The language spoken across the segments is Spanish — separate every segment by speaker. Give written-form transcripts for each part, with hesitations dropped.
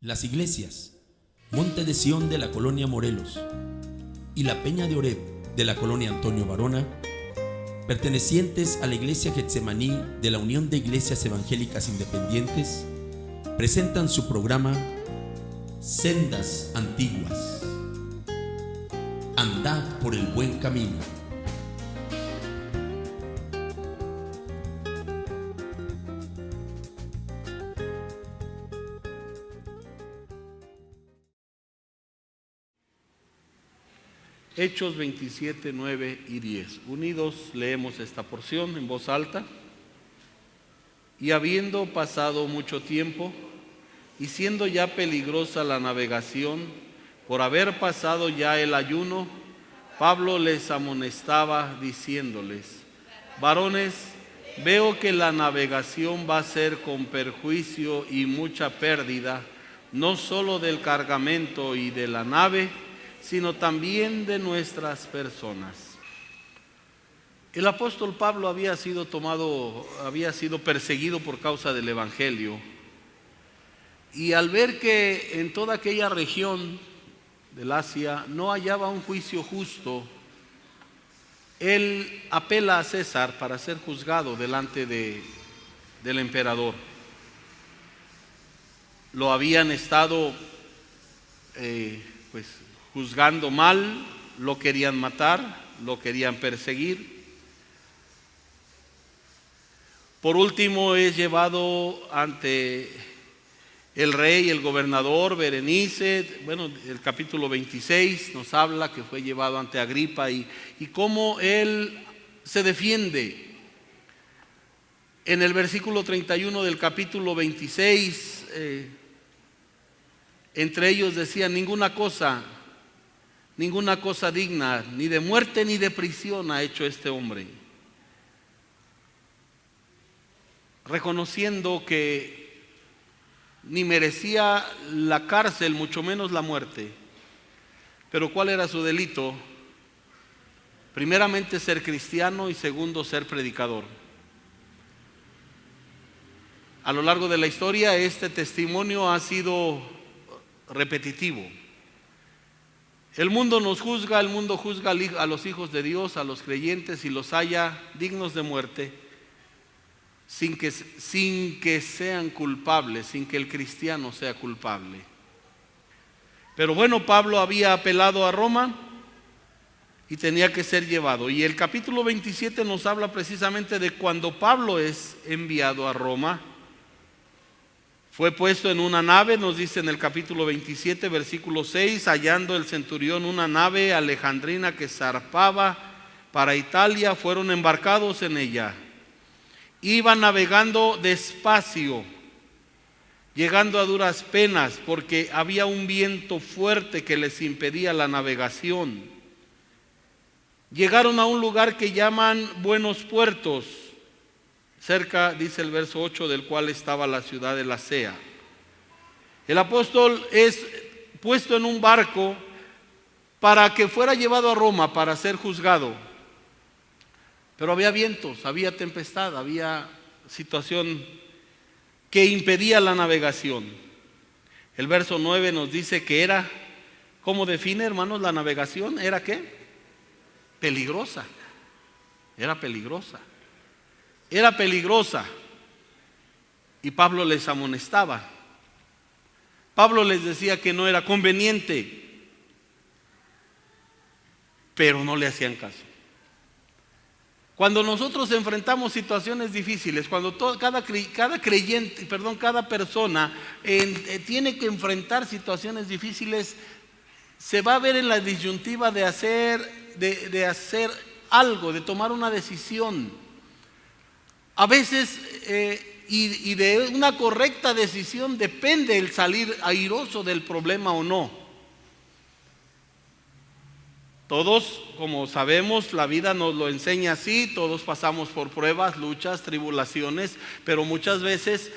Speaker 1: Las iglesias Monte de Sión de la colonia Morelos y la Peña de Oreb de la colonia Antonio Varona, pertenecientes a la iglesia Getsemaní de la Unión de Iglesias Evangélicas Independientes, presentan su programa Sendas Antiguas. Andad por el buen camino.
Speaker 2: Hechos 27, 9 y 10. Unidos leemos esta porción en voz alta. Y habiendo pasado mucho tiempo, y siendo ya peligrosa la navegación, por haber pasado ya el ayuno, Pablo les amonestaba diciéndoles: varones, veo que la navegación va a ser con perjuicio y mucha pérdida, no solo del cargamento y de la nave, sino también de nuestras personas. El apóstol Pablo había sido perseguido por causa del evangelio, y al ver que en toda aquella región del Asia no hallaba un juicio justo, él apela a César para ser juzgado delante del emperador. Lo habían estado juzgando mal, lo querían matar, lo querían perseguir. Por último es llevado ante el rey, el gobernador Berenice. El capítulo 26 nos habla que fue llevado ante Agripa y cómo él se defiende. En el versículo 31 del capítulo 26, entre ellos decían: ninguna cosa digna, ni de muerte ni de prisión ha hecho este hombre. Reconociendo que ni merecía la cárcel, mucho menos la muerte. Pero ¿cuál era su delito? Primeramente, ser cristiano, y segundo, ser predicador. A lo largo de la historia, este testimonio ha sido repetitivo. El mundo nos juzga, el mundo juzga a los hijos de Dios, a los creyentes, y los halla dignos de muerte, sin que sean culpables, sin que el cristiano sea culpable. Pero bueno, Pablo había apelado a Roma y tenía que ser llevado. Y el capítulo 27 nos habla precisamente de cuando Pablo es enviado a Roma. Fue puesto en una nave, nos dice en el capítulo 27, versículo 6, hallando el centurión una nave alejandrina que zarpaba para Italia, fueron embarcados en ella. Iban navegando despacio, llegando a duras penas, porque había un viento fuerte que les impedía la navegación. Llegaron a un lugar que llaman Buenos Puertos, cerca, dice el verso 8, del cual estaba la ciudad de Lasea. El apóstol es puesto en un barco para que fuera llevado a Roma para ser juzgado. Pero había vientos, había tempestad, había situación que impedía la navegación. El verso 9 nos dice que era, ¿cómo define, hermanos, la navegación? ¿Era qué? Peligrosa. Era peligrosa. Era peligrosa. Y Pablo les amonestaba. Pablo les decía que no era conveniente, pero no le hacían caso. Cuando nosotros enfrentamos situaciones difíciles, cuando cada persona tiene que enfrentar situaciones difíciles, se va a ver en la disyuntiva de hacer algo, de tomar una decisión. A veces, y de una correcta decisión depende el salir airoso del problema o no. Todos, como sabemos, la vida nos lo enseña así. Todos pasamos por pruebas, luchas, tribulaciones, pero muchas veces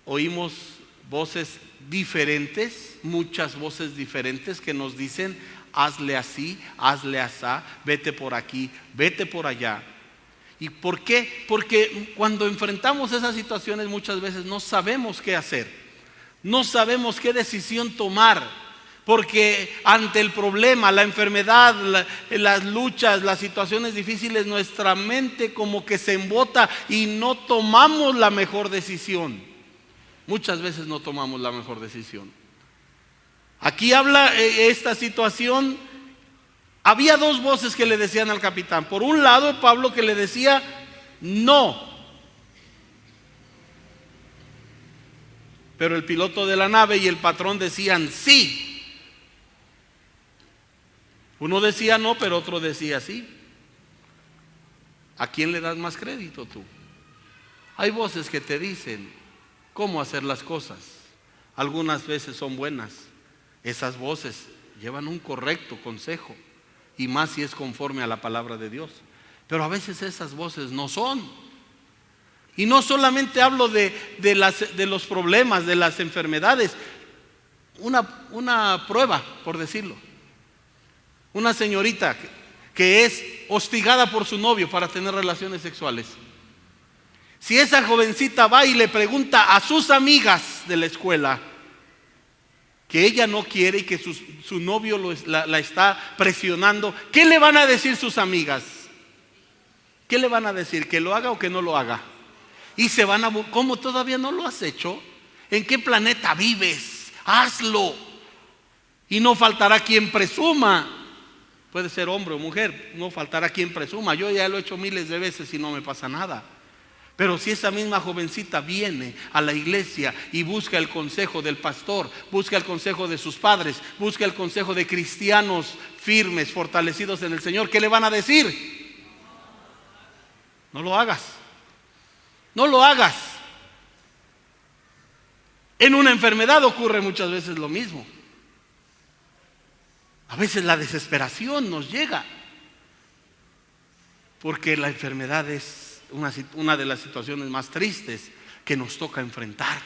Speaker 2: oímos voces diferentes, muchas voces diferentes que nos dicen: hazle así, hazle asá, vete por aquí, vete por allá. ¿Y por qué? Porque cuando enfrentamos esas situaciones muchas veces no sabemos qué hacer. No sabemos qué decisión tomar, porque ante el problema, la enfermedad, las luchas, las situaciones difíciles, nuestra mente como que se embota y no tomamos la mejor decisión. Muchas veces no tomamos la mejor decisión. Aquí habla esta situación. Había dos voces que le decían al capitán. Por un lado, Pablo, que le decía no. Pero el piloto de la nave y el patrón decían sí. Uno decía no, pero otro decía sí. ¿A quién le das más crédito tú? Hay voces que te dicen cómo hacer las cosas. Algunas veces son buenas. Esas voces llevan un correcto consejo, y más si es conforme a la palabra de Dios. Pero a veces esas voces no son. Y no solamente hablo de los problemas, de las enfermedades. Una prueba, por decirlo. Una señorita que es hostigada por su novio para tener relaciones sexuales. Si esa jovencita va y le pregunta a sus amigas de la escuela que ella no quiere y que su novio la está presionando, ¿qué le van a decir sus amigas? ¿Qué le van a decir? ¿Que lo haga o que no lo haga? Y se van a... ¿Cómo todavía no lo has hecho? ¿En qué planeta vives? Hazlo. Y no faltará quien presuma. Puede ser hombre o mujer, no faltará quien presuma. Yo ya lo he hecho miles de veces y no me pasa nada. Pero si esa misma jovencita viene a la iglesia y busca el consejo del pastor, busca el consejo de sus padres, busca el consejo de cristianos firmes, fortalecidos en el Señor, ¿qué le van a decir? No lo hagas. No lo hagas. En una enfermedad ocurre muchas veces lo mismo. A veces la desesperación nos llega, porque la enfermedad es una de las situaciones más tristes que nos toca enfrentar.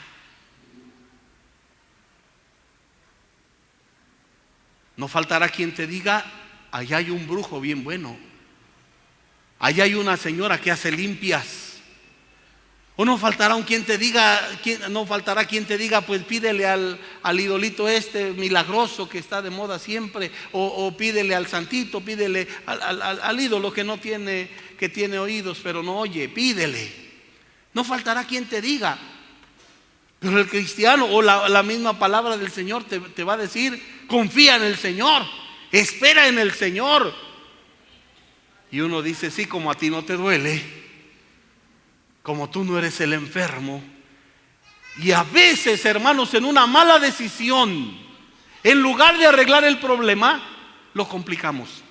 Speaker 2: No faltará quien te diga, allá hay un brujo bien bueno, allá hay una señora que hace limpias. O no faltará quien te diga, pues pídele al idolito este milagroso que está de moda siempre, o pídele al santito, pídele al ídolo que tiene oídos pero no oye, pídele. No faltará quien te diga. Pero el cristiano o la misma palabra del Señor te va a decir, confía en el Señor, espera en el Señor. Y uno dice, sí, como a ti no te duele, como tú no eres el enfermo. Y a veces, hermanos, en una mala decisión, en lugar de arreglar el problema, lo complicamos.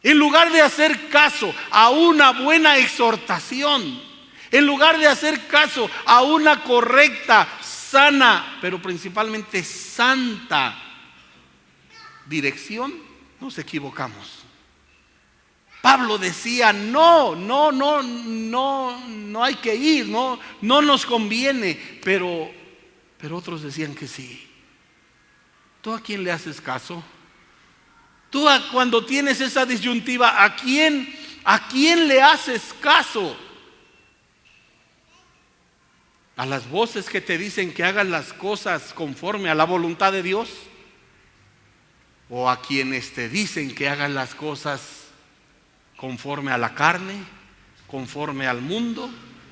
Speaker 2: En lugar de hacer caso a una buena exhortación, en lugar de hacer caso a una correcta, sana, pero principalmente santa dirección, nos equivocamos. Pablo decía, no hay que ir, no nos conviene, pero otros decían que sí. ¿Tú a quién le haces caso? Tú cuando tienes esa disyuntiva, ¿a quién le haces caso? ¿A las voces que te dicen que hagas las cosas conforme a la voluntad de Dios? ¿O a quienes te dicen que hagas las cosas conforme a la carne, conforme al mundo,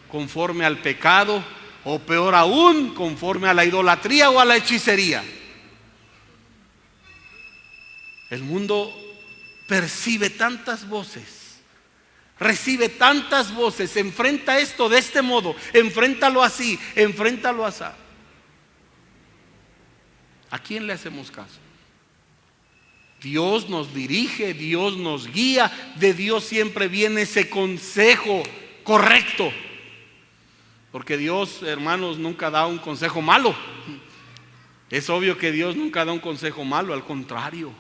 Speaker 2: conforme al pecado, o peor aún, conforme a la idolatría o a la hechicería? El mundo percibe tantas voces, recibe tantas voces, enfrenta esto de este modo, enfréntalo así, enfréntalo así. ¿A quién le hacemos caso? Dios nos dirige, Dios nos guía, de Dios siempre viene ese consejo correcto. Porque Dios, hermanos, nunca da un consejo malo. Es obvio que Dios nunca da un consejo malo, al contrario.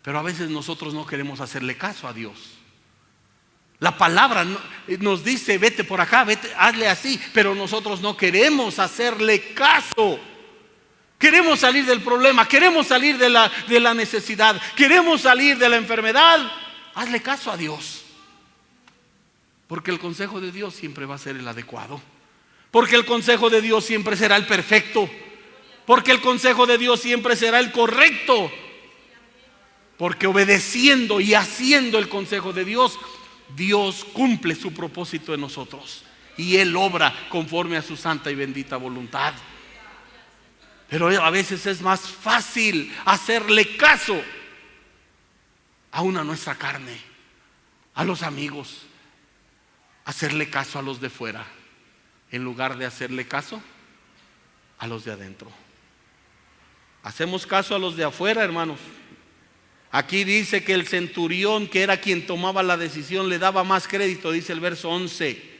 Speaker 2: Pero a veces nosotros no queremos hacerle caso a Dios. La palabra nos dice, vete por acá, vete, hazle así, pero nosotros no queremos hacerle caso. Queremos salir del problema, queremos salir de la necesidad, queremos salir de la enfermedad. Hazle caso a Dios, porque el consejo de Dios siempre va a ser el adecuado. Porque el consejo de Dios siempre será el perfecto. Porque el consejo de Dios siempre será el correcto. Porque obedeciendo y haciendo el consejo de Dios, Dios cumple su propósito en nosotros. Y Él obra conforme a su santa y bendita voluntad. Pero a veces es más fácil hacerle caso aún a nuestra carne, a los amigos, hacerle caso a los de fuera, en lugar de hacerle caso a los de adentro. Hacemos caso a los de afuera, hermanos. Aquí dice que el centurión, que era quien tomaba la decisión, le daba más crédito, dice el verso 11.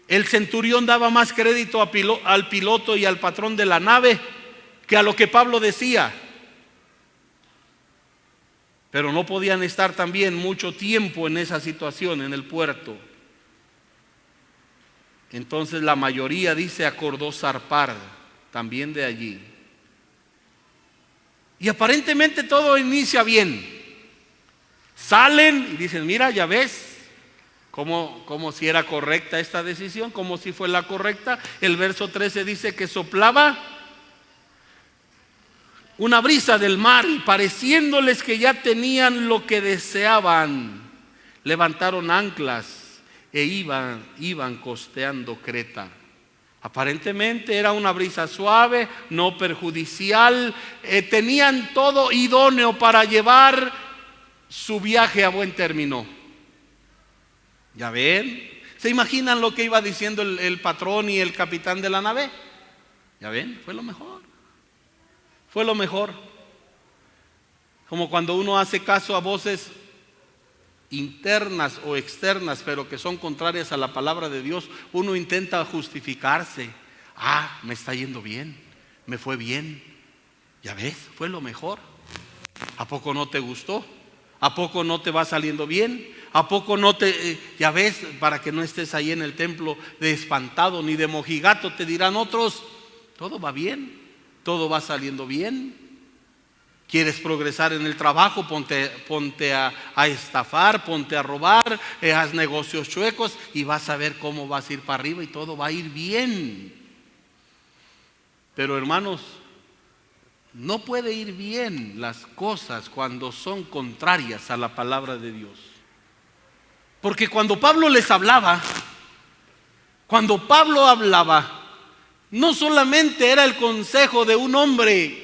Speaker 2: El centurión daba más crédito al piloto y al patrón de la nave que a lo que Pablo decía. Pero no podían estar también mucho tiempo en esa situación, en el puerto. Entonces la mayoría, dice, acordó zarpar también de allí. Y aparentemente todo inicia bien. Salen y dicen, mira, ya ves, como si era correcta esta decisión, como si fue la correcta. El verso 13 dice que soplaba una brisa del mar y pareciéndoles que ya tenían lo que deseaban, levantaron anclas e iban costeando Creta. Aparentemente era una brisa suave, no perjudicial, tenían todo idóneo para llevar su viaje a buen término. ¿Ya ven? ¿Se imaginan lo que iba diciendo el patrón y el capitán de la nave? ¿Ya ven? Fue lo mejor. Fue lo mejor. Como cuando uno hace caso a voces internas o externas, pero que son contrarias a la palabra de Dios, uno intenta justificarse. Me está yendo bien, me fue bien. ¿Ya ves? Fue lo mejor. ¿A poco no te gustó? ¿A poco no te va saliendo bien? ¿A poco no te... ya ves, para que no estés ahí en el templo de espantado ni de mojigato, te dirán otros, todo va bien, todo va saliendo bien. ¿Quieres progresar en el trabajo? Ponte a estafar, ponte a robar, haz negocios chuecos y vas a ver cómo vas a ir para arriba y todo va a ir bien. Pero hermanos, no puede ir bien las cosas cuando son contrarias a la palabra de Dios. Porque cuando Pablo les hablaba, no solamente era el consejo de un hombre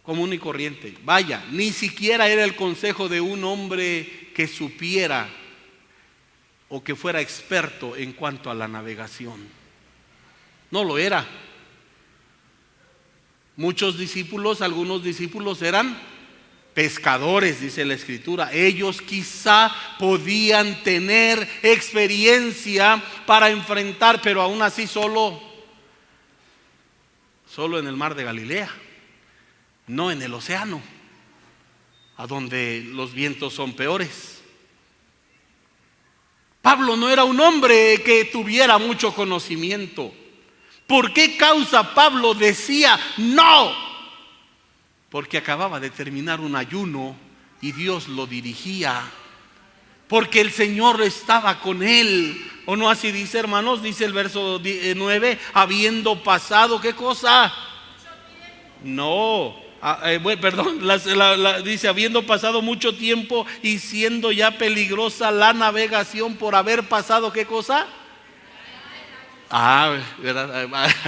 Speaker 2: común y corriente, vaya, ni siquiera era el consejo de un hombre que supiera o que fuera experto en cuanto a la navegación. No lo era. Algunos discípulos eran pescadores, dice la Escritura. Ellos quizá podían tener experiencia para enfrentar, pero aún así solo en el mar de Galilea, no en el océano, a donde los vientos son peores. Pablo no era un hombre que tuviera mucho conocimiento. ¿Por qué causa Pablo decía no? Porque acababa de terminar un ayuno y Dios lo dirigía. Porque el Señor estaba con él. ¿O no así dice, hermanos? Dice el verso 9, habiendo pasado, ¿qué cosa? No, dice, habiendo pasado mucho tiempo y siendo ya peligrosa la navegación por haber pasado, ¿qué cosa?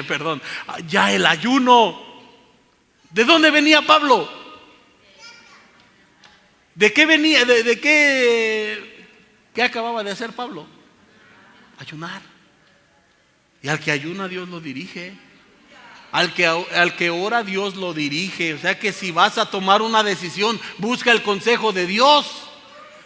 Speaker 2: Perdón, ya el ayuno. ¿De dónde venía Pablo? ¿De qué venía? ¿Qué acababa de hacer Pablo? Ayunar. Y al que ayuna Dios lo dirige. Al que ora Dios lo dirige. O sea que si vas a tomar una decisión, busca el consejo de Dios.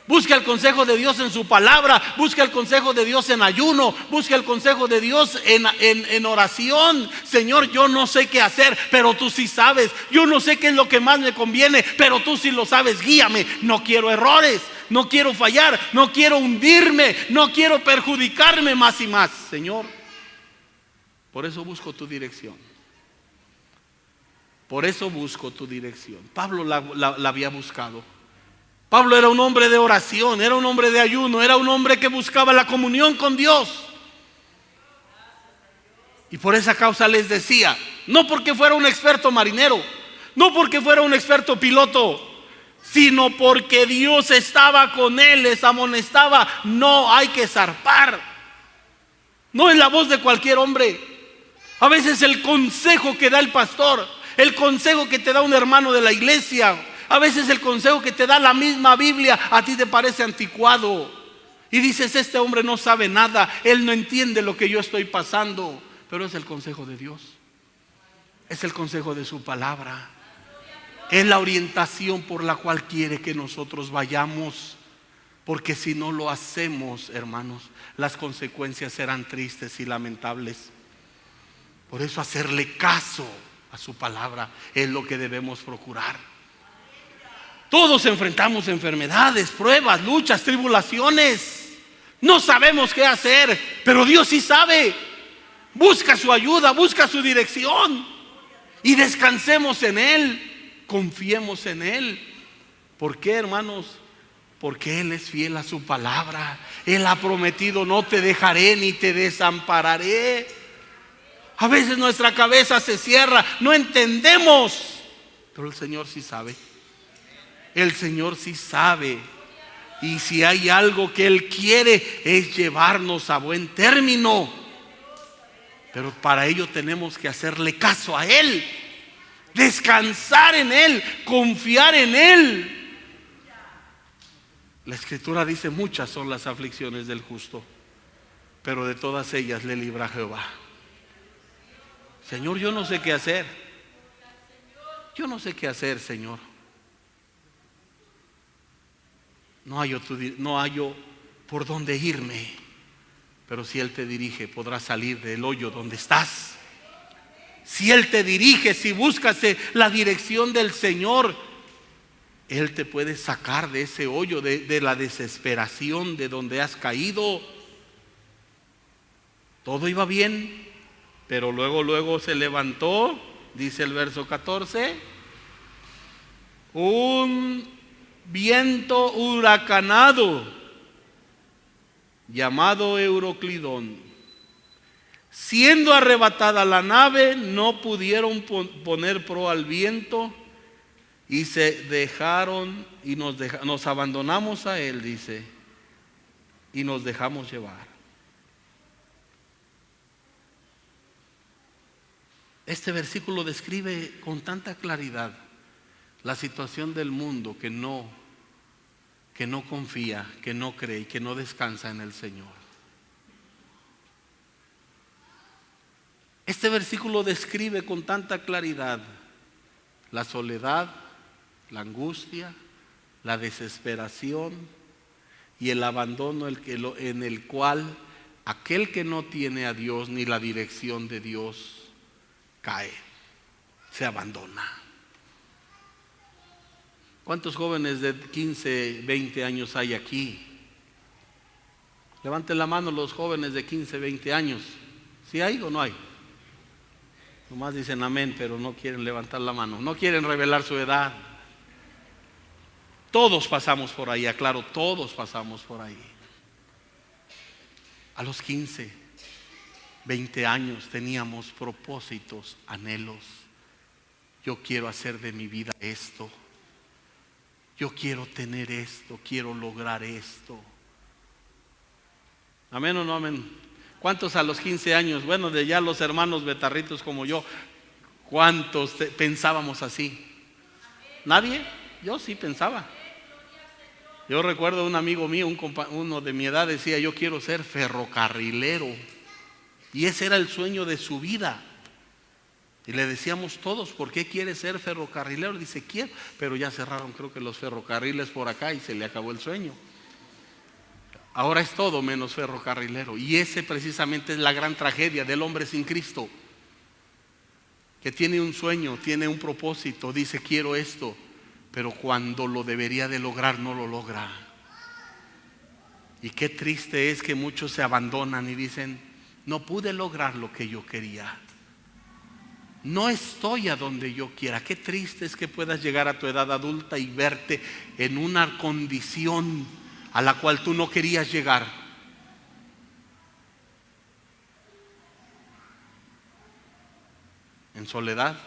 Speaker 2: Busca el consejo de Dios en su palabra. Busca el consejo de Dios en ayuno. Busca el consejo de Dios en oración. Señor, yo no sé qué hacer, pero tú sí sabes. Yo no sé qué es lo que más me conviene, pero tú sí lo sabes. Guíame. No quiero errores, no quiero fallar, no quiero hundirme, no quiero perjudicarme más y más, Señor. Por eso busco tu dirección. Por eso busco tu dirección. Pablo la había buscado. Pablo era un hombre de oración, era un hombre de ayuno, era un hombre que buscaba la comunión con Dios. Y por esa causa les decía, no porque fuera un experto marinero, no porque fuera un experto piloto, sino porque Dios estaba con él, les amonestaba, no hay que zarpar. No es la voz de cualquier hombre. A veces el consejo que da el pastor, el consejo que te da un hermano de la iglesia, a veces el consejo que te da la misma Biblia, a ti te parece anticuado. Y dices, este hombre no sabe nada, él no entiende lo que yo estoy pasando. Pero es el consejo de Dios, es el consejo de su palabra, es la orientación por la cual quiere que nosotros vayamos. Porque si no lo hacemos, hermanos, las consecuencias serán tristes y lamentables. Por eso hacerle caso a su palabra es lo que debemos procurar. Todos enfrentamos enfermedades, pruebas, luchas, tribulaciones. No sabemos qué hacer, pero Dios sí sabe. Busca su ayuda, busca su dirección y descansemos en Él, confiemos en Él. ¿Por qué, hermanos? Porque Él es fiel a su palabra. Él ha prometido, no te dejaré ni te desampararé. A veces nuestra cabeza se cierra, no entendemos, pero el Señor sí sabe. El Señor sí sabe. Y si hay algo que Él quiere es llevarnos a buen término. Pero para ello tenemos que hacerle caso a Él, descansar en Él, confiar en Él. La Escritura dice, muchas son las aflicciones del justo, pero de todas ellas le libra Jehová. Señor, yo no sé qué hacer. Yo no sé qué hacer, Señor. No hallo por dónde irme. Pero si Él te dirige, podrás salir del hoyo donde estás. Si Él te dirige, si buscas la dirección del Señor, Él te puede sacar de ese hoyo, de la desesperación de donde has caído. Todo iba bien, pero luego se levantó, dice el verso 14, un viento huracanado llamado Euroclidón. Siendo arrebatada la nave, no pudieron poner proa al viento y se dejaron y nos abandonamos a él, dice, y nos dejamos llevar. Este versículo describe con tanta claridad la situación del mundo que no confía, que no cree y que no descansa en el Señor. Este versículo describe con tanta claridad la soledad, la angustia, la desesperación y el abandono en el cual aquel que no tiene a Dios ni la dirección de Dios cae, se abandona. ¿Cuántos jóvenes de 15, 20 años hay aquí? Levanten la mano los jóvenes de 15, 20 años. ¿Sí hay o no hay? Nomás dicen amén, pero no quieren levantar la mano. No quieren revelar su edad. Todos pasamos por ahí, aclaro, todos pasamos por ahí. A los 15, 20 años teníamos propósitos, anhelos. Yo quiero hacer de mi vida esto. Yo quiero tener esto, quiero lograr esto. ¿Amén o no amén? ¿Cuántos a los 15 años? Bueno, de ya los hermanos betarritos como yo, ¿cuántos pensábamos así? ¿Nadie? Yo sí pensaba. Yo recuerdo un amigo mío, uno de mi edad decía, yo quiero ser ferrocarrilero. Y ese era el sueño de su vida. Y le decíamos todos, ¿por qué quiere ser ferrocarrilero? Dice, quiero, pero ya cerraron creo que los ferrocarriles por acá y se le acabó el sueño. Ahora es todo menos ferrocarrilero. Y ese precisamente es la gran tragedia del hombre sin Cristo, que tiene un sueño, tiene un propósito, dice quiero esto, pero cuando lo debería de lograr no lo logra. Y qué triste es que muchos se abandonan y dicen, no pude lograr lo que yo quería. no estoy a donde yo quiera. Qué triste es que puedas llegar a tu edad adulta y verte en una condición a la cual tú no querías llegar. En soledad,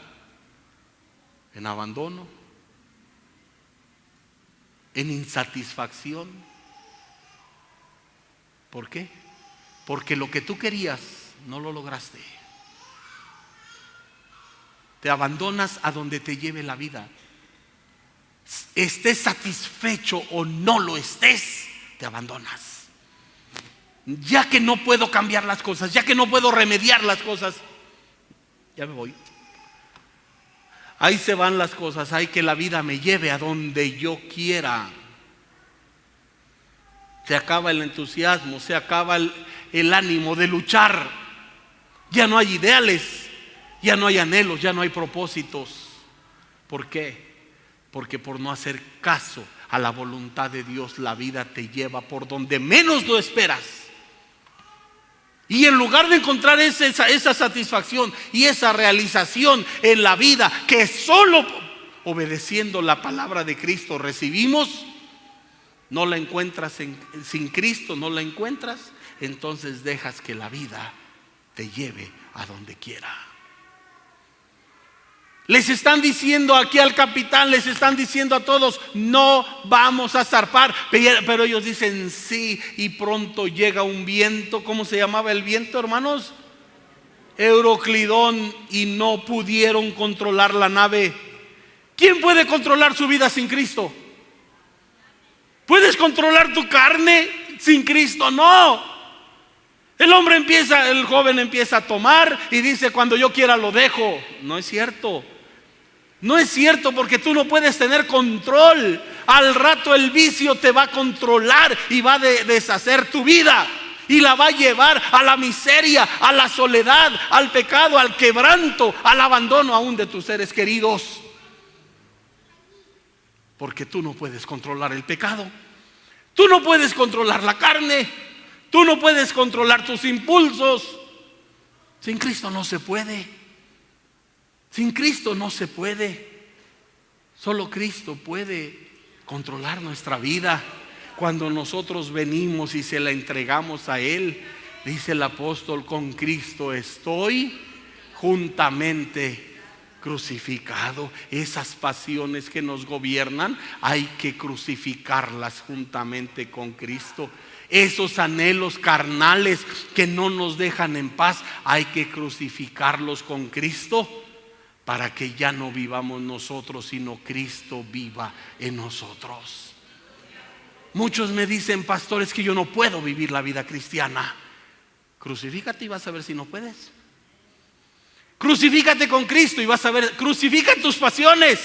Speaker 2: en abandono, en insatisfacción. ¿Por qué? Porque lo que tú querías no lo lograste. Te abandonas a donde te lleve la vida. Estés satisfecho o no lo estés, te abandonas. Ya que no puedo cambiar las cosas, ya que no puedo remediar las cosas, ya me voy. Ahí se van las cosas, hay que la vida me lleve a donde yo quiera. Se acaba el entusiasmo, se acaba el ánimo de luchar. Ya no hay ideales, ya no hay anhelos, ya no hay propósitos. ¿Por qué? Porque por no hacer caso a la voluntad de Dios, la vida te lleva por donde menos lo esperas. Y en lugar de encontrar esa satisfacción y esa realización en la vida que solo obedeciendo la palabra de Cristo recibimos, no la encuentras sin Cristo, no la encuentras, entonces dejas que la vida te lleve a donde quiera. Les están diciendo aquí al capitán, les están diciendo a todos, no vamos a zarpar, pero ellos dicen sí, y pronto llega un viento. ¿Cómo se llamaba el viento, hermanos? Euroclidón, y no pudieron controlar la nave. ¿Quién puede controlar su vida sin Cristo? ¿Puedes controlar tu carne sin Cristo? No. El joven empieza a tomar y dice, cuando yo quiera lo dejo. No es cierto. No es cierto, porque tú no puedes tener control. Al rato el vicio te va a controlar y va a deshacer tu vida y la va a llevar a la miseria, a la soledad, al pecado, al quebranto, al abandono aún de tus seres queridos. Porque tú no puedes controlar el pecado, tú no puedes controlar la carne, tú no puedes controlar tus impulsos. Sin Cristo no se puede. Sin Cristo no se puede. Solo Cristo puede controlar nuestra vida. Cuando nosotros venimos y se la entregamos a Él, dice el apóstol, con Cristo estoy juntamente crucificado. Esas pasiones que nos gobiernan hay que crucificarlas juntamente con Cristo. Esos anhelos carnales que no nos dejan en paz, hay que crucificarlos con Cristo, para que ya no vivamos nosotros, sino Cristo viva en nosotros. Muchos me dicen, pastor, es que yo no puedo vivir la vida cristiana. Crucifícate y vas a ver si no puedes. Crucifícate con Cristo y vas a ver. Crucifica tus pasiones,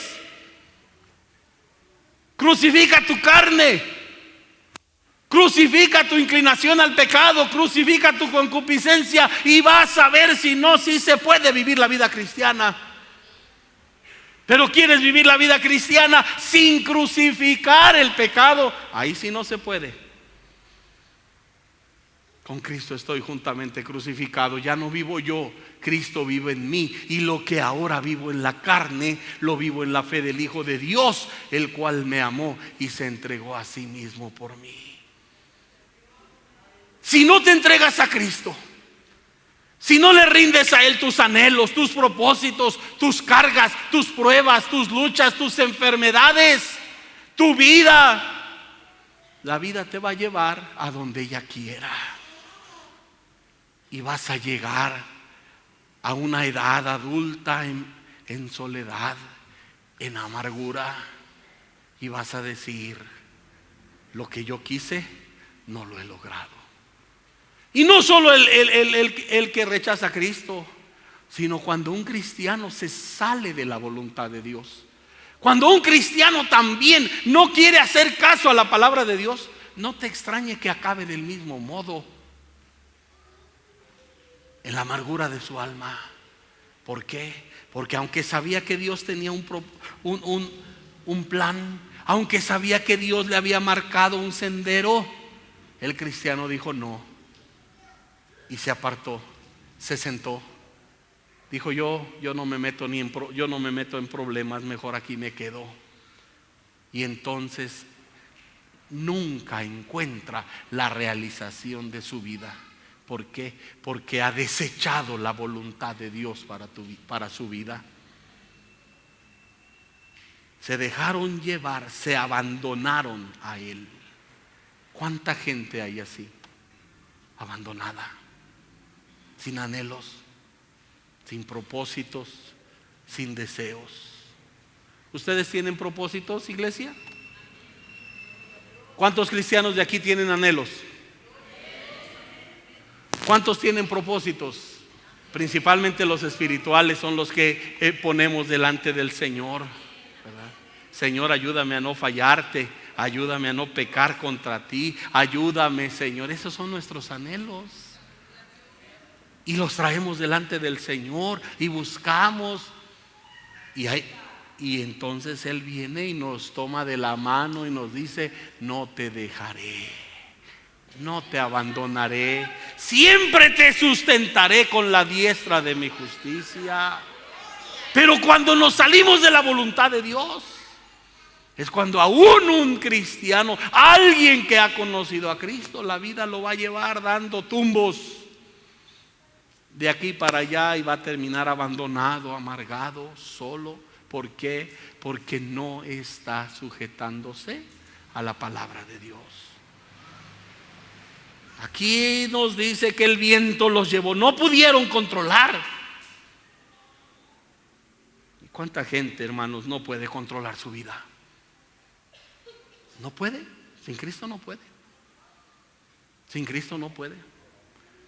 Speaker 2: crucifica tu carne, crucifica tu inclinación al pecado, crucifica tu concupiscencia y vas a ver si no, si se puede vivir la vida cristiana. Pero quieres vivir la vida cristiana sin crucificar el pecado, ahí sí no se puede. Con Cristo estoy juntamente crucificado. Ya no vivo yo, Cristo vive en mí. Y lo que ahora vivo en la carne, lo vivo en la fe del Hijo de Dios, el cual me amó y se entregó a sí mismo por mí. Si no te entregas a Cristo, si no le rindes a Él tus anhelos, tus propósitos, tus cargas, tus pruebas, tus luchas, tus enfermedades, tu vida, la vida te va a llevar a donde ella quiera. Y vas a llegar a una edad adulta en soledad, en amargura. Y vas a decir, lo que yo quise, no lo he logrado. Y no solo el que rechaza a Cristo, sino cuando un cristiano se sale de la voluntad de Dios. Cuando un cristiano también no quiere hacer caso a la palabra de Dios, no te extrañe que acabe del mismo modo, en la amargura de su alma. ¿Por qué? Porque aunque sabía que Dios tenía un plan, aunque sabía que Dios le había marcado un sendero, el cristiano dijo no. Y se apartó, se sentó, Dijo, yo no me meto yo no me meto en problemas, mejor aquí me quedo. Y entonces nunca encuentra la realización de su vida. ¿Por qué? Porque ha desechado la voluntad de Dios para su vida. Se dejaron llevar, se abandonaron a Él. ¿Cuánta gente hay así? Abandonada, sin anhelos, sin propósitos, sin deseos. ¿Ustedes tienen propósitos, iglesia? ¿Cuántos cristianos de aquí tienen anhelos? ¿Cuántos tienen propósitos? Principalmente los espirituales son los que ponemos delante del Señor, ¿verdad? Señor, ayúdame a no fallarte, ayúdame a no pecar contra ti, ayúdame, Señor. Esos son nuestros anhelos. Y los traemos delante del Señor y buscamos. Y entonces Él viene y nos toma de la mano y nos dice, no te dejaré, no te abandonaré, siempre te sustentaré con la diestra de mi justicia. Pero cuando nos salimos de la voluntad de Dios, es cuando aún un cristiano, alguien que ha conocido a Cristo, la vida lo va a llevar dando tumbos de aquí para allá y va a terminar abandonado, amargado, solo. ¿Por qué? Porque no está sujetándose a la palabra de Dios. Aquí nos dice que el viento los llevó, no pudieron controlar. ¿Cuánta gente, hermanos, no puede controlar su vida? No puede, sin Cristo no puede. Sin Cristo no puede.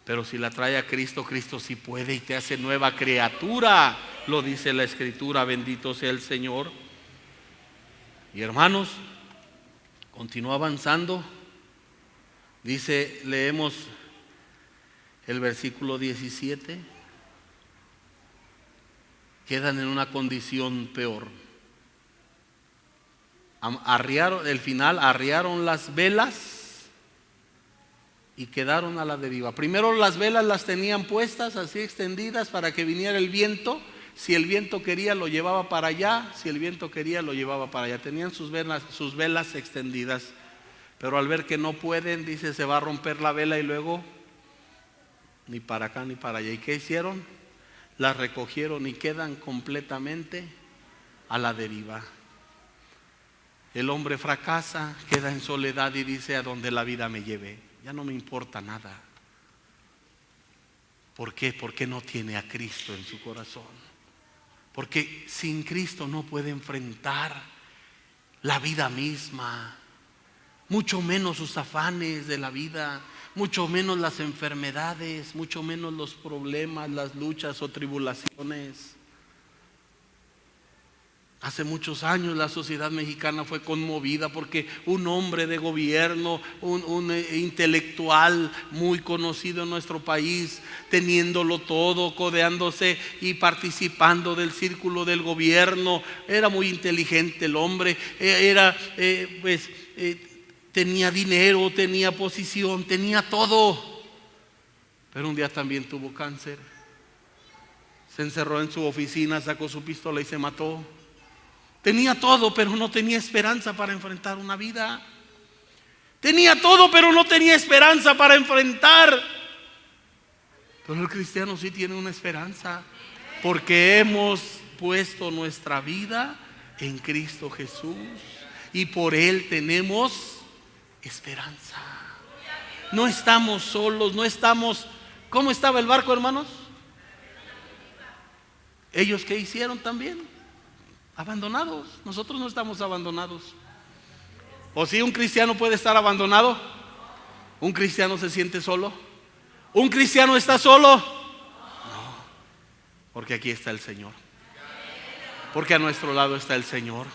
Speaker 2: Pero si la trae a Cristo, Cristo sí puede y te hace nueva criatura. Lo dice la Escritura, bendito sea el Señor. Y hermanos, continúa avanzando. Dice, leemos el versículo 17. Quedan en una condición peor. Arriaron las velas y quedaron a la deriva. Primero las velas las tenían puestas así extendidas para que viniera el viento. Si el viento quería lo llevaba para allá, si el viento quería lo llevaba para allá. Tenían sus velas extendidas. Pero al ver que no pueden, dice, se va a romper la vela y luego ni para acá ni para allá. ¿Y qué hicieron? Las recogieron y quedan completamente a la deriva. El hombre fracasa, queda en soledad y dice, a donde la vida me lleve, ya no me importa nada. ¿Por qué? Porque no tiene a Cristo en su corazón. Porque sin Cristo no puede enfrentar la vida misma, mucho menos sus afanes de la vida, mucho menos las enfermedades, mucho menos los problemas, las luchas o tribulaciones. Hace muchos años la sociedad mexicana fue conmovida porque un hombre de gobierno, un intelectual muy conocido en nuestro país, teniéndolo todo, codeándose y participando del círculo del gobierno, era muy inteligente el hombre, tenía dinero, tenía posición, tenía todo, pero un día también tuvo cáncer. Se encerró en su oficina, sacó su pistola y se mató. Tenía todo, pero no tenía esperanza para enfrentar una vida. Tenía todo, pero no tenía esperanza para enfrentar. Pero el cristiano sí tiene una esperanza, porque hemos puesto nuestra vida en Cristo Jesús y por Él tenemos esperanza. No estamos solos, no estamos. ¿Cómo estaba el barco, hermanos? ¿Ellos qué hicieron también? Abandonados. Nosotros no estamos abandonados. ¿O si un cristiano puede estar abandonado? ¿Un cristiano se siente solo? ¿Un cristiano está solo? No, porque aquí está el Señor. Porque a nuestro lado está el Señor.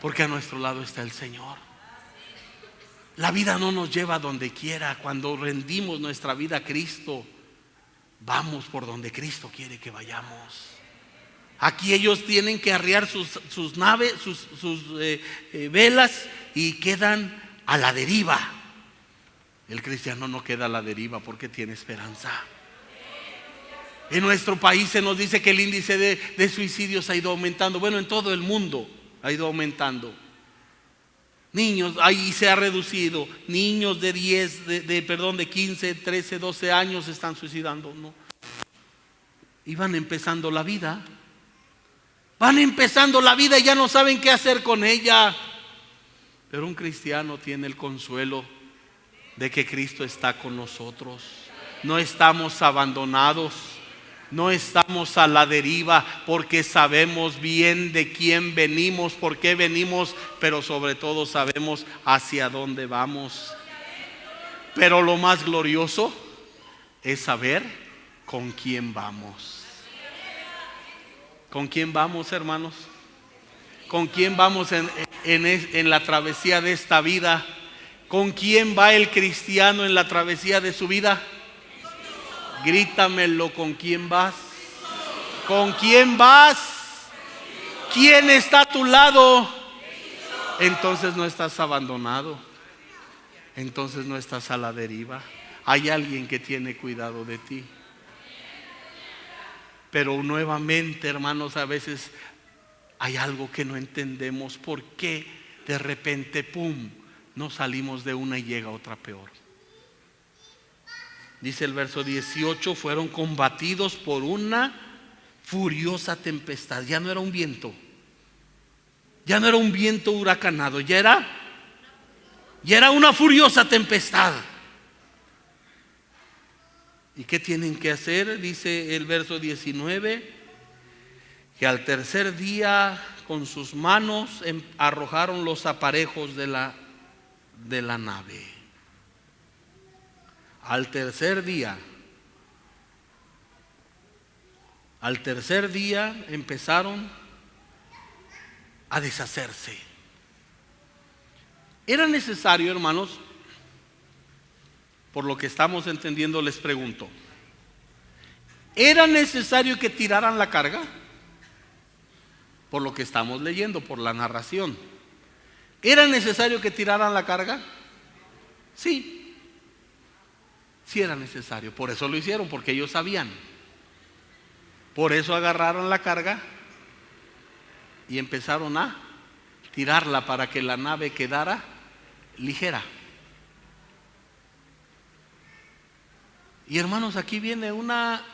Speaker 2: Porque a nuestro lado está el Señor. La vida no nos lleva a donde quiera. Cuando rendimos nuestra vida a Cristo, vamos por donde Cristo quiere que vayamos. Aquí ellos tienen que arriar sus naves, sus velas y quedan a la deriva. El cristiano no queda a la deriva porque tiene esperanza. En nuestro país se nos dice que el índice de suicidios ha ido aumentando. Bueno, en todo el mundo ha ido aumentando. Niños, ahí se ha reducido. Niños de 15, 13, 12 años están suicidando, ¿no? Y van empezando la vida. Van empezando la vida y ya no saben qué hacer con ella. Pero un cristiano tiene el consuelo de que Cristo está con nosotros. No estamos abandonados. No estamos a la deriva, porque sabemos bien de quién venimos, por qué venimos, pero sobre todo sabemos hacia dónde vamos. Pero lo más glorioso es saber con quién vamos. ¿Con quién vamos, hermanos? ¿Con quién vamos en la travesía de esta vida? ¿Con quién va el cristiano en la travesía de su vida? Grítamelo, ¿con quién vas? ¿Con quién vas? ¿Quién está a tu lado? Entonces no estás abandonado. Entonces no estás a la deriva. Hay alguien que tiene cuidado de ti. Pero nuevamente, hermanos, a veces hay algo que no entendemos. ¿Por qué de repente, pum, no salimos de una y llega otra peor? Dice el verso 18, fueron combatidos por una furiosa tempestad. Ya no era un viento. Ya no era un viento huracanado. Ya era una furiosa tempestad. ¿Y qué tienen que hacer? Dice el verso 19, que al tercer día con sus manos arrojaron los aparejos de la nave. Al tercer día empezaron a deshacerse. Era necesario, hermanos, por lo que estamos entendiendo, les pregunto, ¿era necesario que tiraran la carga? Por lo que estamos leyendo, por la narración, ¿era necesario que tiraran la carga? Sí. Sí era necesario, por eso lo hicieron, porque ellos sabían. Por eso agarraron la carga y empezaron a tirarla para que la nave quedara ligera. Y hermanos, aquí viene una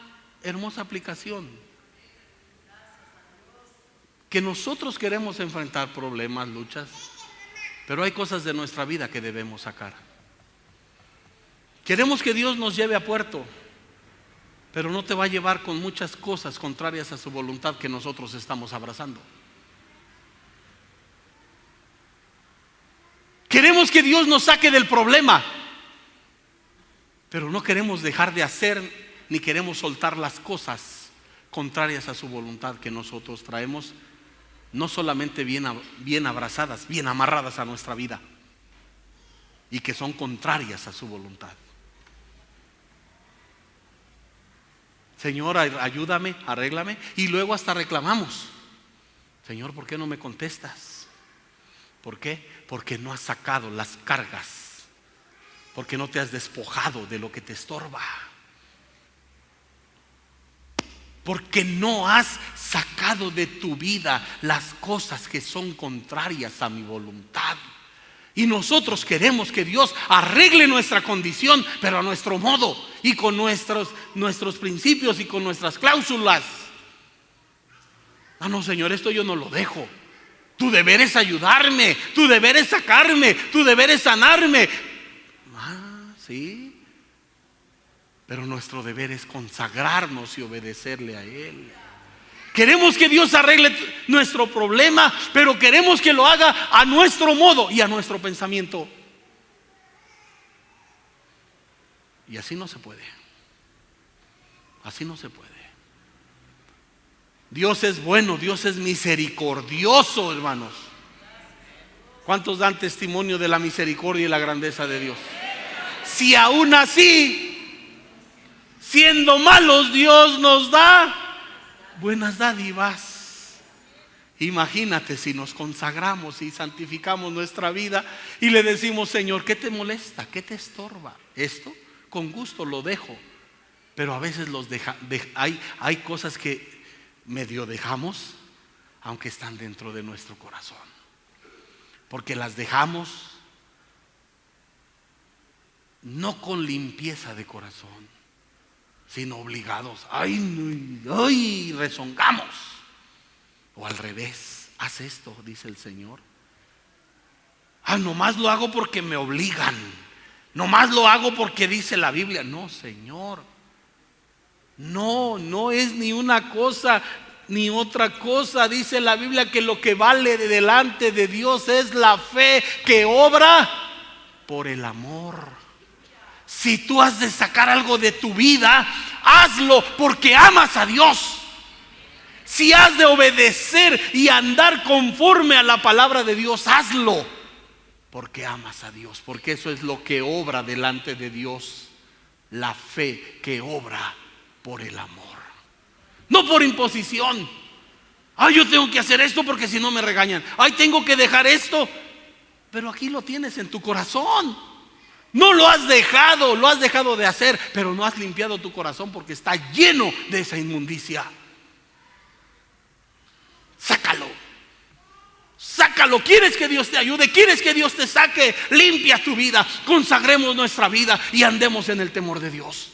Speaker 2: hermosa aplicación. Que nosotros queremos enfrentar problemas, luchas, pero hay cosas de nuestra vida que debemos sacar. Queremos que Dios nos lleve a puerto, pero no te va a llevar con muchas cosas contrarias a su voluntad que nosotros estamos abrazando. Queremos que Dios nos saque del problema, pero no queremos dejar de hacer ni queremos soltar las cosas contrarias a su voluntad que nosotros traemos, no solamente bien abrazadas, bien amarradas a nuestra vida, y que son contrarias a su voluntad. Señor, ayúdame, arréglame. Y luego hasta reclamamos: Señor, ¿por qué no me contestas? ¿Por qué? Porque no has sacado las cargas, porque no te has despojado de lo que te estorba, porque no has sacado de tu vida las cosas que son contrarias a mi voluntad. Y nosotros queremos que Dios arregle nuestra condición, pero a nuestro modo y con nuestros principios y con nuestras cláusulas. No, Señor, esto yo no lo dejo. Tu deber es ayudarme, tu deber es sacarme, tu deber es sanarme. Sí, pero nuestro deber es consagrarnos y obedecerle a Él. Queremos que Dios arregle nuestro problema, pero queremos que lo haga a nuestro modo y a nuestro pensamiento. Y así no se puede. Así no se puede. Dios es bueno, Dios es misericordioso, hermanos. ¿Cuántos dan testimonio de la misericordia y la grandeza de Dios? Si aún así, siendo malos, Dios nos da buenas dádivas. Imagínate si nos consagramos y santificamos nuestra vida y le decimos: Señor, ¿qué te molesta? ¿Qué te estorba? Esto con gusto lo dejo, Pero a veces hay cosas que medio dejamos, aunque están dentro de nuestro corazón, porque las dejamos no con limpieza de corazón, sino obligados. Ay, rezongamos. O al revés, haz esto, dice el Señor. Nomás lo hago porque me obligan, nomás lo hago porque dice la Biblia. No, Señor, no es ni una cosa ni otra cosa. Dice la Biblia que lo que vale delante de Dios es la fe que obra por el amor. Si tú has de sacar algo de tu vida, hazlo porque amas a Dios. Si has de obedecer y andar conforme a la palabra de Dios, hazlo porque amas a Dios, porque eso es lo que obra delante de Dios, la fe que obra por el amor, no por imposición. Yo tengo que hacer esto porque si no me regañan. Tengo que dejar esto. Pero aquí lo tienes en tu corazón. No lo has dejado, lo has dejado de hacer, pero no has limpiado tu corazón porque está lleno de esa inmundicia. Sácalo. ¿Quieres que Dios te ayude? ¿Quieres que Dios te saque? Limpia tu vida, consagremos nuestra vida y andemos en el temor de Dios.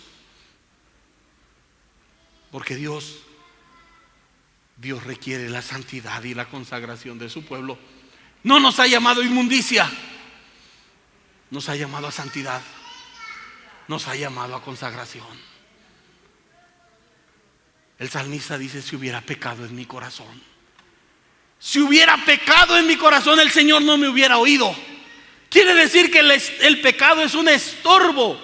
Speaker 2: Porque Dios requiere la santidad y la consagración de su pueblo. No nos ha llamado a inmundicia, nos ha llamado a santidad, nos ha llamado a consagración. El salmista dice: si hubiera pecado en mi corazón, si hubiera pecado en mi corazón, el Señor no me hubiera oído. Quiere decir que el pecado es un estorbo.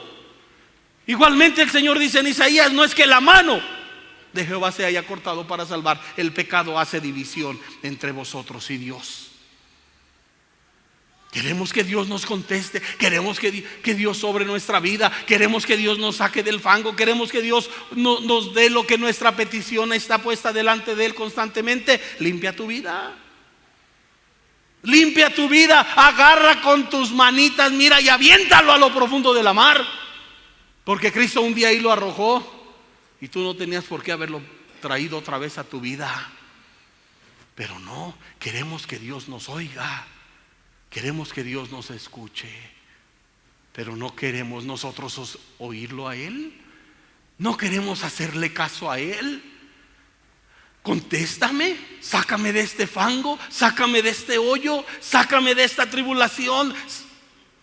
Speaker 2: Igualmente el Señor dice en Isaías: no es que la mano de Jehová se haya cortado para salvar. El pecado hace división entre vosotros y Dios. Queremos que Dios nos conteste, queremos que Dios sobre nuestra vida, queremos que Dios nos saque del fango, queremos que Dios nos dé lo que nuestra petición está puesta delante de Él constantemente. Limpia tu vida. Limpia tu vida, agarra con tus manitas, mira, y aviéntalo a lo profundo de la mar. Porque Cristo un día ahí lo arrojó y tú no tenías por qué haberlo traído otra vez a tu vida. Pero no, queremos que Dios nos oiga. Queremos que Dios nos escuche, pero no queremos nosotros oírlo a Él. No queremos hacerle caso a Él. Contéstame, sácame de este fango, sácame de este hoyo, sácame de esta tribulación.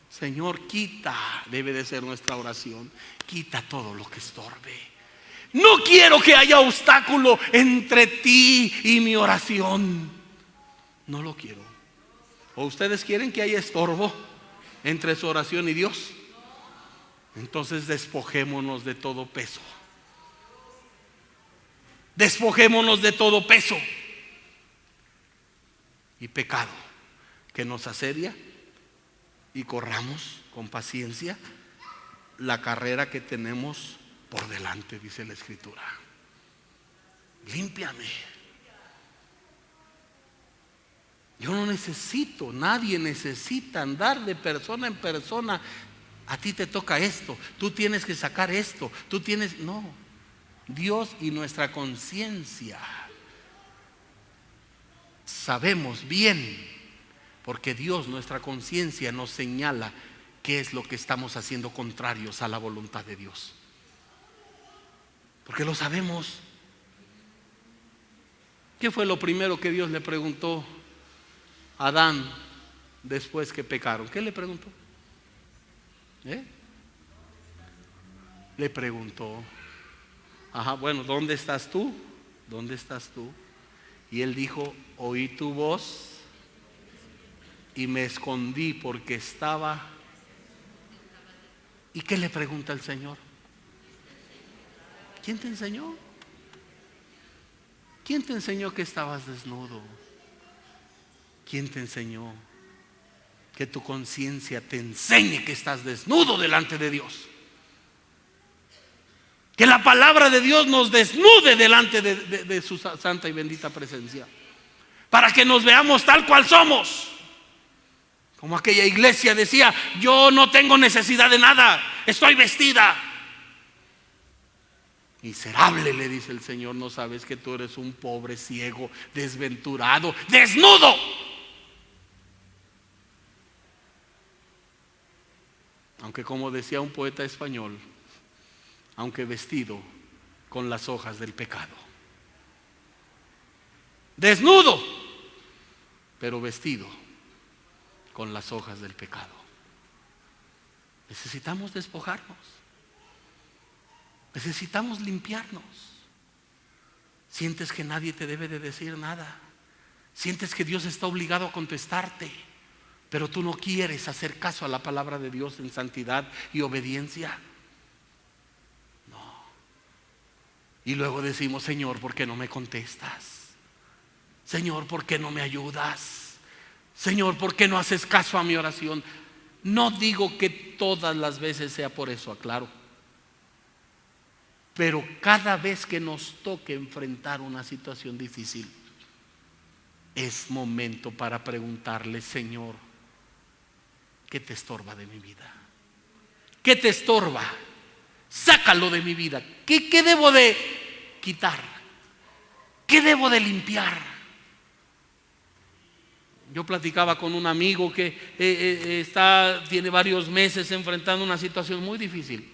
Speaker 2: Señor, quita, debe de ser nuestra oración, quita todo lo que estorbe. No quiero que haya obstáculo entre ti y mi oración. No lo quiero. ¿O ustedes quieren que haya estorbo entre su oración y Dios? Entonces despojémonos de todo peso. Despojémonos de todo peso y pecado que nos asedia y corramos con paciencia la carrera que tenemos por delante, dice la Escritura. Límpiame. Yo no necesito, nadie necesita andar de persona en persona. A ti te toca esto, tú tienes que sacar esto, no. Dios y nuestra conciencia sabemos bien, porque Dios, nuestra conciencia, nos señala qué es lo que estamos haciendo contrarios a la voluntad de Dios. Porque lo sabemos. ¿Qué fue lo primero que Dios le preguntó a Adán después que pecaron? ¿Qué le preguntó? Le preguntó: bueno, ¿dónde estás tú? ¿Dónde estás tú? Y él dijo: oí tu voz y me escondí porque estaba. ¿Y qué le pregunta el Señor? ¿Quién te enseñó? ¿Quién te enseñó que estabas desnudo? ¿Quién te enseñó? Que tu conciencia te enseñe que estás desnudo delante de Dios. Que la palabra de Dios nos desnude delante de su santa y bendita presencia, para que nos veamos tal cual somos. Como aquella iglesia decía: yo no tengo necesidad de nada, estoy vestida. Miserable, le dice el Señor, ¿no sabes que tú eres un pobre, ciego, desventurado, desnudo? Aunque, como decía un poeta español, aunque vestido con las hojas del pecado. Desnudo, pero vestido con las hojas del pecado. Necesitamos despojarnos. Necesitamos limpiarnos. Sientes que nadie te debe de decir nada. Sientes que Dios está obligado a contestarte, pero tú no quieres hacer caso a la palabra de Dios en santidad y obediencia. No. Y luego decimos: Señor, ¿por qué no me contestas? Señor, ¿por qué no me ayudas? Señor, ¿por qué no haces caso a mi oración? No digo que todas las veces sea por eso, aclaro. Pero cada vez que nos toque enfrentar una situación difícil, es momento para preguntarle: Señor, ¿qué te estorba de mi vida? ¿Qué te estorba? Sácalo de mi vida. ¿Qué debo de quitar? ¿Qué debo de limpiar? Yo platicaba con un amigo que tiene varios meses enfrentando una situación muy difícil.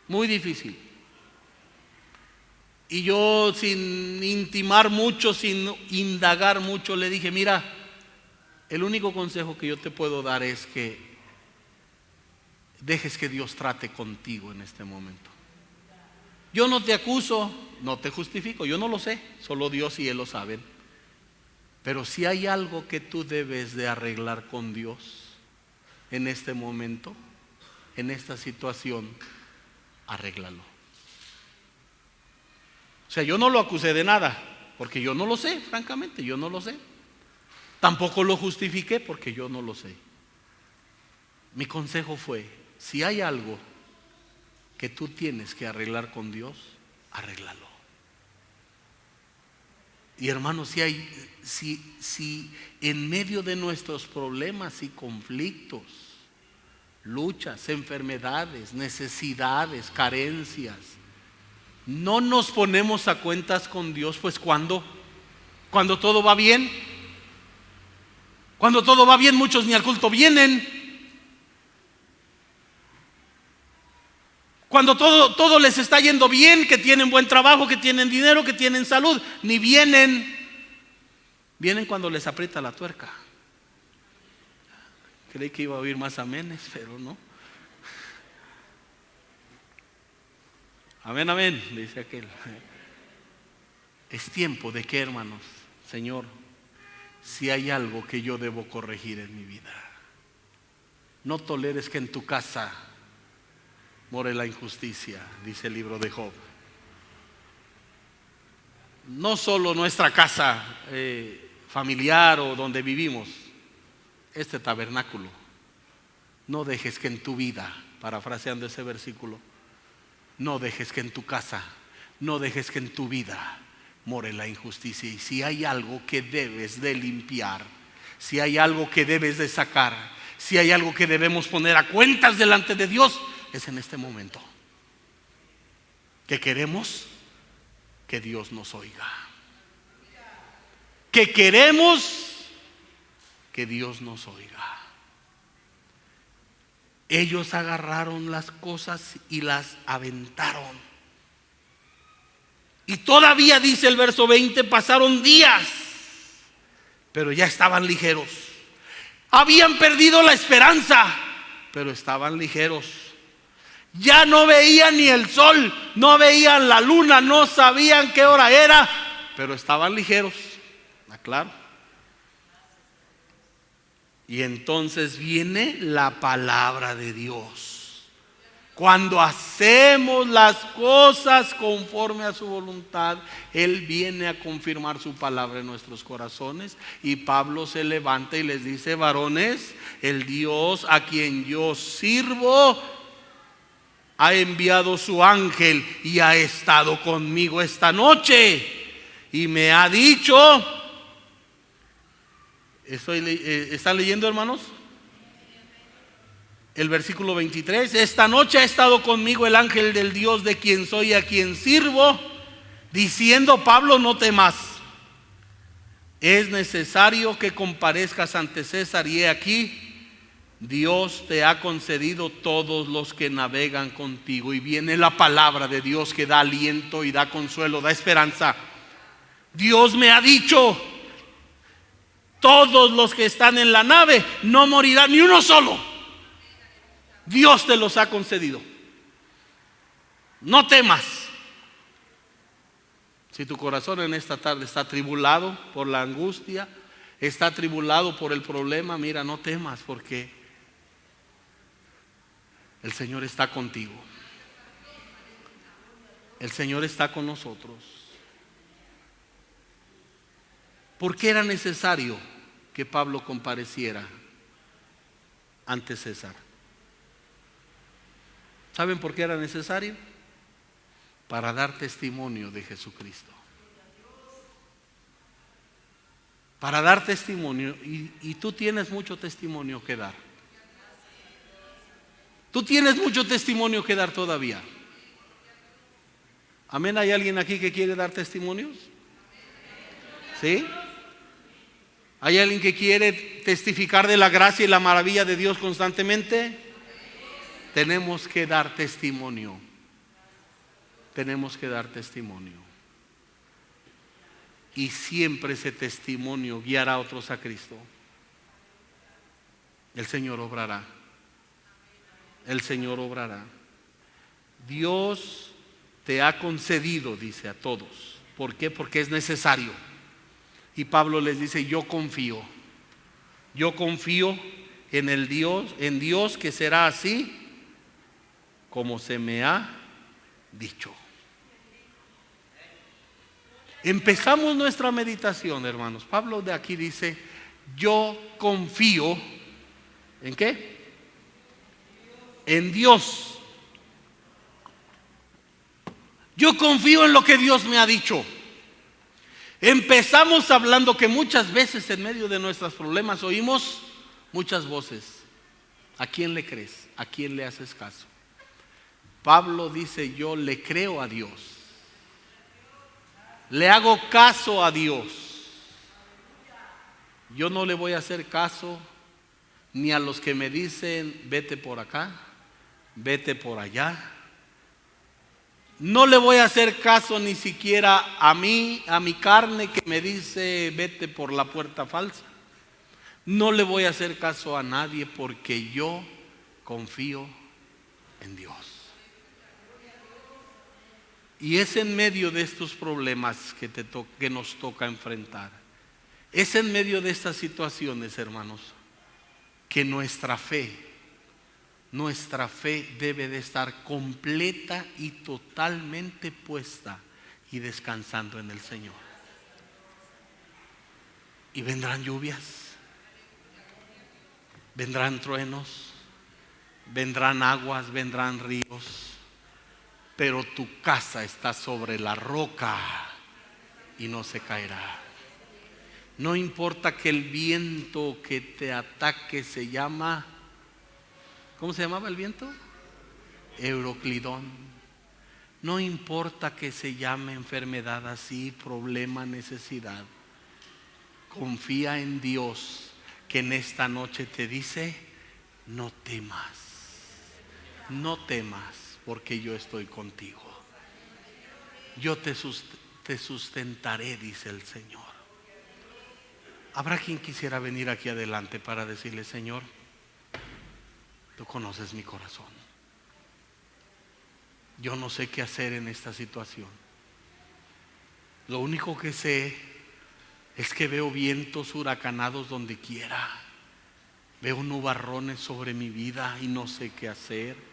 Speaker 2: Muy difícil. Y yo, sin intimar mucho, sin indagar mucho, le dije: mira, el único consejo que yo te puedo dar es que dejes que Dios trate contigo en este momento. Yo no te acuso, no te justifico, yo no lo sé, solo Dios y Él lo saben. Pero si hay algo que tú debes de arreglar con Dios en este momento, en esta situación, arréglalo. O sea, yo no lo acusé de nada, porque yo no lo sé, francamente, yo no lo sé. Tampoco lo justifiqué, porque yo no lo sé. Mi consejo fue: si hay algo que tú tienes que arreglar con Dios, arréglalo. Y hermanos, si en medio de nuestros problemas y conflictos, luchas, enfermedades, necesidades, carencias, no nos ponemos a cuentas con Dios, pues cuando todo va bien, cuando todo va bien, muchos ni al culto vienen. Cuando todo les está yendo bien, que tienen buen trabajo, que tienen dinero, que tienen salud, ni vienen. Vienen cuando les aprieta la tuerca. Creí que iba a oír más amenes, pero no. Amén, amén, dice aquel. Es tiempo de que, hermanos, Señor, si hay algo que yo debo corregir en mi vida, no toleres que en tu casa more la injusticia, dice el libro de Job. No solo nuestra casa familiar o donde vivimos, este tabernáculo. No dejes que en tu vida, parafraseando ese versículo, no dejes que en tu casa, no dejes que en tu vida more la injusticia. Y si hay algo que debes de limpiar, si hay algo que debes de sacar, si hay algo que debemos poner a cuentas delante de Dios, es en este momento que queremos que Dios nos oiga, que queremos que Dios nos oiga. Ellos agarraron las cosas y las aventaron, y todavía dice el verso 20, pasaron días, pero ya estaban ligeros. Habían perdido la esperanza, pero estaban ligeros. Ya no veían ni el sol, no veían la luna, no sabían qué hora era, pero estaban ligeros, aclaro. Y entonces viene la palabra de Dios. Cuando hacemos las cosas conforme a su voluntad, Él viene a confirmar su palabra en nuestros corazones. Y Pablo se levanta y les dice: varones, el Dios a quien yo sirvo ha enviado su ángel y ha estado conmigo esta noche y me ha dicho. ¿Están leyendo, hermanos? El versículo 23: esta noche ha estado conmigo el ángel del Dios de quien soy y a quien sirvo, diciendo: Pablo, no temas, es necesario que comparezcas ante César, y he aquí, Dios te ha concedido todos los que navegan contigo. Y viene la palabra de Dios que da aliento y da consuelo, da esperanza. Dios me ha dicho: todos los que están en la nave no morirán, ni uno solo. Dios te los ha concedido. No temas. Si tu corazón en esta tarde está atribulado por la angustia, está atribulado por el problema, mira, no temas, porque el Señor está contigo. El Señor está con nosotros. ¿Por qué era necesario que Pablo compareciera ante César? ¿Saben por qué era necesario? Para dar testimonio de Jesucristo. Para dar testimonio, y tú tienes mucho testimonio que dar. Tú tienes mucho testimonio que dar todavía. Amén. ¿Hay alguien aquí que quiere dar testimonios? ¿Sí? ¿Hay alguien que quiere testificar de la gracia y la maravilla de Dios constantemente? Tenemos que dar testimonio. Tenemos que dar testimonio. Y siempre ese testimonio guiará a otros a Cristo. El Señor obrará. El Señor obrará. Dios te ha concedido, dice, a todos. ¿Por qué? Porque es necesario. Y Pablo les dice: yo confío en Dios que será así como se me ha dicho. Empezamos nuestra meditación, hermanos. Pablo de aquí dice: yo confío ¿en qué? En Dios. Yo confío en lo que Dios me ha dicho. Empezamos hablando que muchas veces en medio de nuestros problemas oímos muchas voces. ¿A quién le crees? ¿A quién le haces caso? Pablo dice: yo le creo a Dios. Le hago caso a Dios. Yo no le voy a hacer caso ni a los que me dicen: vete por acá, vete por allá. No le voy a hacer caso ni siquiera a mí, a mi carne que me dice: vete por la puerta falsa. No le voy a hacer caso a nadie, porque yo confío en Dios. Y es en medio de estos problemas que nos toca enfrentar. Es en medio de estas situaciones, hermanos, que nuestra fe debe de estar completa y totalmente puesta y descansando en el Señor. Y vendrán lluvias, vendrán truenos, vendrán aguas, vendrán ríos, pero tu casa está sobre la roca y no se caerá. No importa que el viento que te ataque se llama, ¿cómo se llamaba el viento? Euroclidón. No importa que se llame enfermedad así, problema, necesidad. Confía en Dios, que en esta noche te dice: no temas, no temas, porque yo estoy contigo. Yo te sustentaré, dice el Señor. ¿Habrá quien quisiera venir aquí adelante para decirle: Señor, tú conoces mi corazón? Yo no sé qué hacer en esta situación. Lo único que sé es que veo vientos huracanados donde quiera. Veo nubarrones sobre mi vida y no sé qué hacer.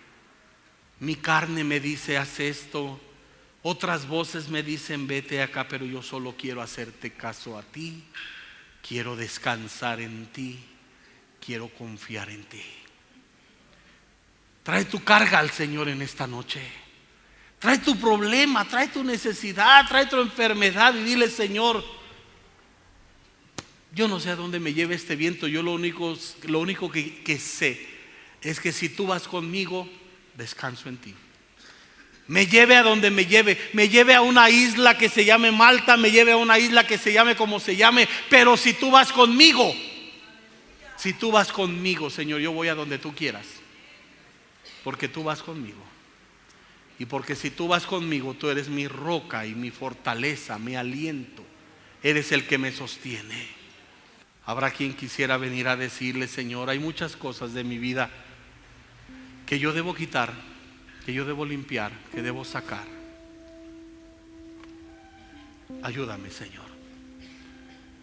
Speaker 2: Mi carne me dice: haz esto. Otras voces me dicen: vete acá, pero yo solo quiero hacerte caso a ti. Quiero descansar en ti. Quiero confiar en ti. Trae tu carga al Señor en esta noche. Trae tu problema, trae tu necesidad, trae tu enfermedad y dile: Señor, yo no sé a dónde me lleve este viento. Yo lo único que sé es que si tú vas conmigo, descanso en ti. Me lleve a donde me lleve a una isla que se llame Malta, me lleve a una isla que se llame como se llame, pero si tú vas conmigo, Señor, yo voy a donde tú quieras, porque tú vas conmigo. Y porque si tú vas conmigo, tú eres mi roca y mi fortaleza, mi aliento, eres el que me sostiene. Habrá quien quisiera venir a decirle: Señor, hay muchas cosas de mi vida que yo debo quitar, que yo debo limpiar, que debo sacar. Ayúdame, Señor,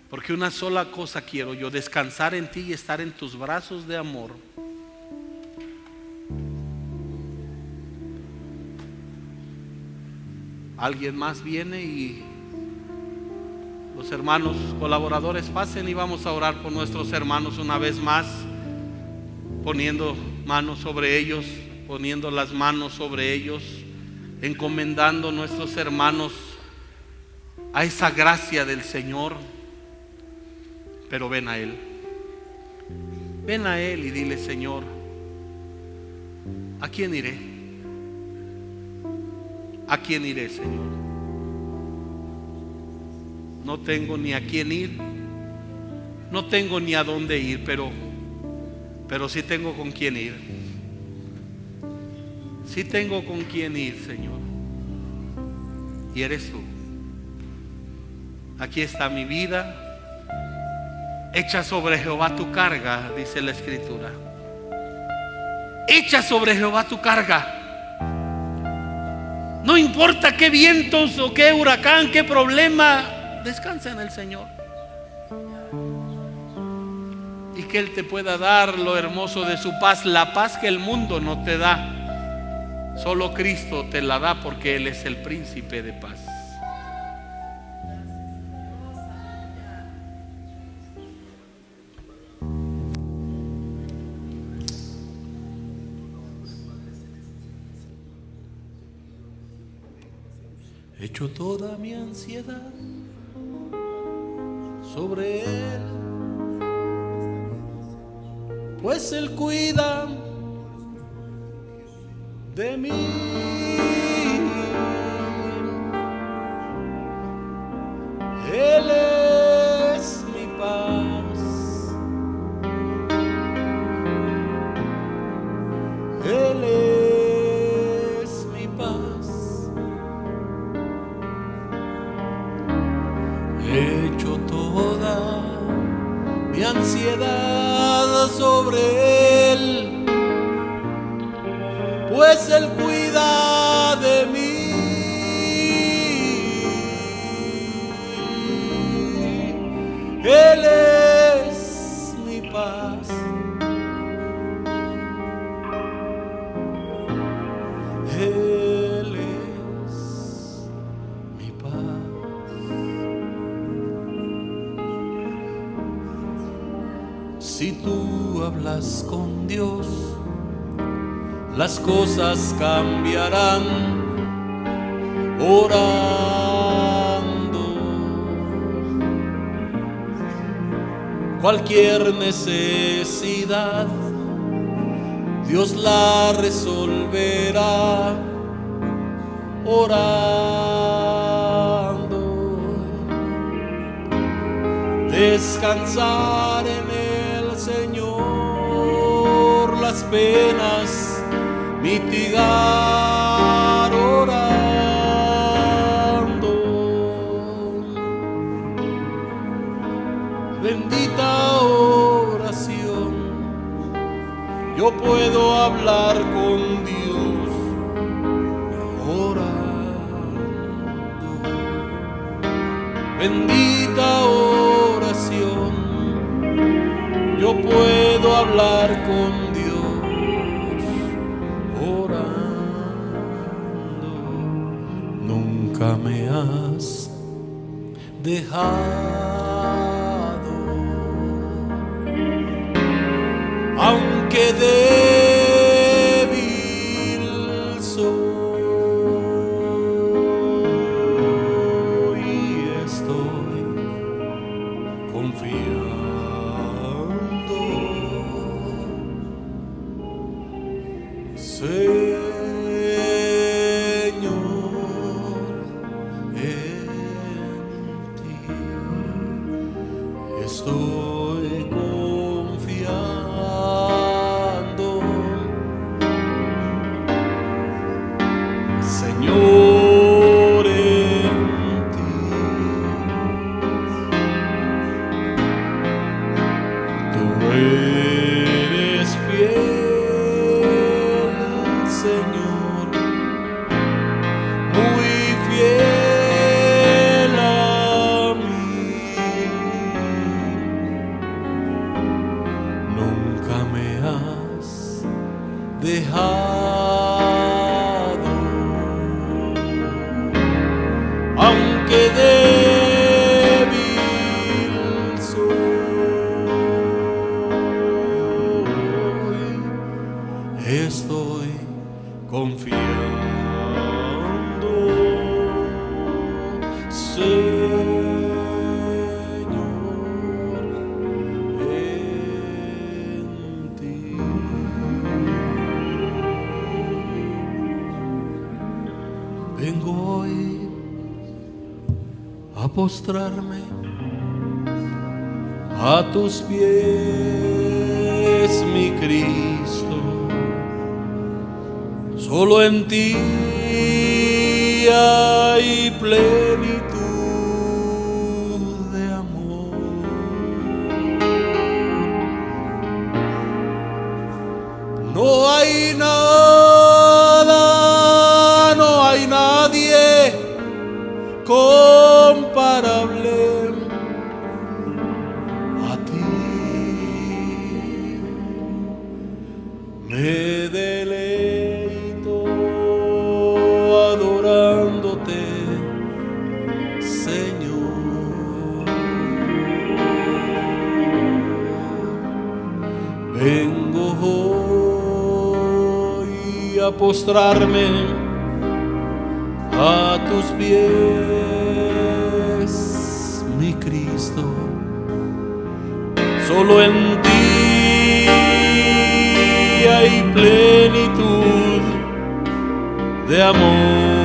Speaker 2: porque una sola cosa quiero yo: descansar en ti y estar en tus brazos de amor. Alguien más viene y los hermanos colaboradores pasen y vamos a orar por nuestros hermanos una vez más, poniendo manos sobre ellos, poniendo las manos sobre ellos, encomendando nuestros hermanos a esa gracia del Señor. Pero ven a Él y dile: Señor, ¿a quién iré? ¿A quién iré, Señor? No tengo ni a quién ir, no tengo ni a dónde ir, pero sí tengo con quién ir. Sí tengo con quién ir, Señor, y eres tú. Aquí está mi vida. Echa sobre Jehová tu carga, dice la Escritura. Echa sobre Jehová tu carga. No importa qué vientos o qué huracán, qué problema, descansa en el Señor. Y que Él te pueda dar lo hermoso de su paz, la paz que el mundo no te da. Solo Cristo te la da, porque Él es el príncipe de paz. Echo toda mi ansiedad sobre Él, pues Él cuida de mí. Él es mi paz. Él es mi paz. Echo toda mi ansiedad sobre Él, pues Él cuida de mí. Él es mi paz. Él es mi paz. Si tú hablas con Dios, las cosas cambiarán. Orando, cualquier necesidad Dios la resolverá. Orando, descansar en el Señor, las penas mitigar. Orando, bendita oración. Yo puedo hablar con Dios orando. Bendita oración. Yo puedo hablar con Dios orando. Nunca me has dejado, aunque débil soy, estoy confiando estoy confiando, Señor, en ti. Tú eres fiel, Señor, muy fiel a mí. Nunca me has dejado, aunque débil soy, estoy confiando, Señor, en ti. Vengo hoy a postrarme a tus pies, mi Cristo. Solo en ti hay plenitud de amor. No hay nada, no hay nadie comparable a ti. Me deleito adorándote, Señor. Vengo hoy a postrarme a tus pies, mi Cristo. Solo en ti hay plenitud de amor.